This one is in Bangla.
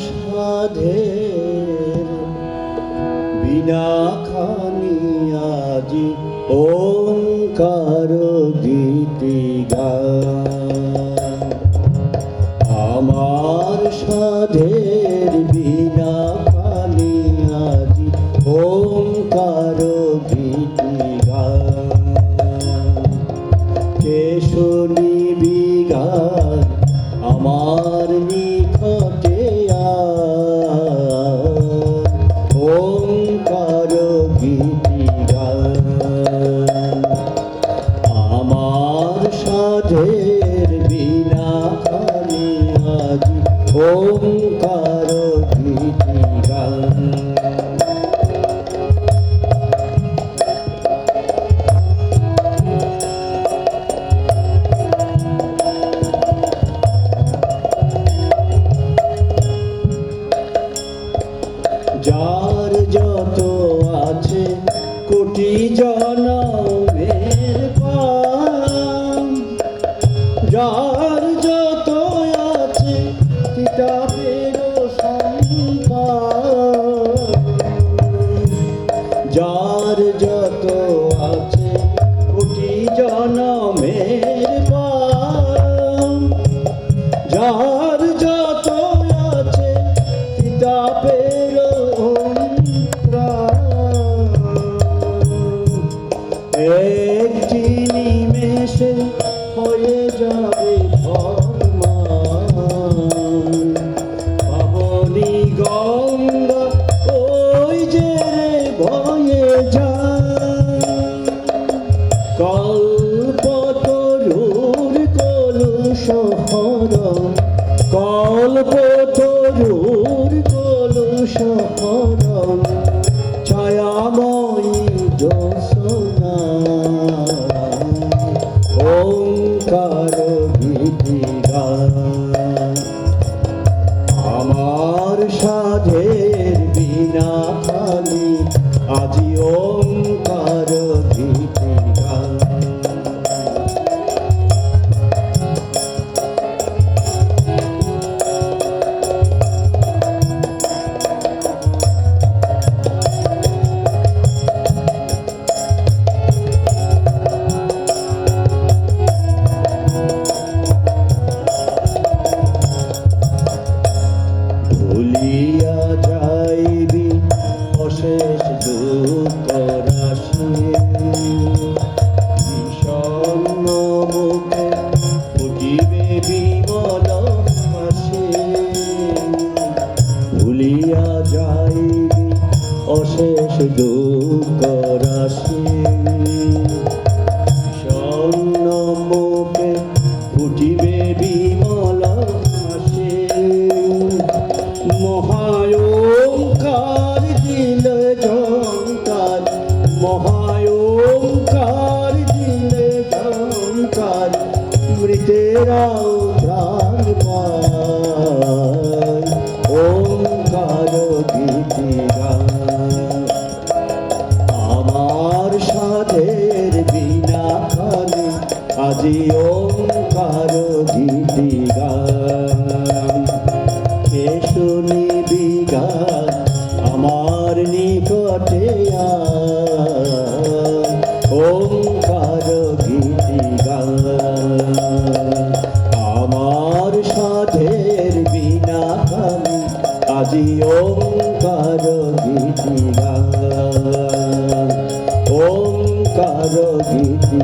সাধের বিনা খানি আজি ওঙ্কার গীতি গান। আমার সাধের বিনা খানি আজি ওঙ্কার গীতি গান। কে শুনিবি গান আমার নিকটে ওঙ্কার গীতি গান। আমার সাধের বিনা খানি আজি ওঙ্কার গীতি গান। যার যত আছে কোটি জনমের পাপ, যার যত আছে কিতাবের সম্পদ, যার যত আছে কোটি জনমের পাপ, যার যত আছে কিতাবের একটি নিমেষে হয়ে যাবে ভগবান। পাবনি গঙ্গা ওই যে বয়ে যায়, কল্পতরুর কলুষ হরণ, কল্পতরুর কলুষ হরণ, ছায়াময়ী জ্যোৎস্না ওঙ্কার গীতি গান। আমার সাধের বিনা খানি আজি ওঙ্কার গীতি গান। ভুলিয়া যাইবি অশেষ দুঃখ রাশি, বিষণ্ণ মুখে ফুটিবে বিমল হাসি। ভুলিয়া যাইবি অশেষ দুঃখ রাশি, বিষণ্ণ মুখে ফুটিবে বিমল হাসি। মহায়োঙ্কার দিলে ঝঙ্কার, মহায়োঙ্কার দিলে ঝঙ্কার, মৃতেরাও প্রাণ পায় ওঙ্কার গীতি গান। আমার সাধের বিনা খানি আজি ওঙ্কার গীতি গান। কে শুনিবি গান আমার নিকটে ওঙ্কার গীতি গান। আমার সাধের বিনা খানি আজি ওঙ্কার গীতি গান, ওঙ্কার গীতি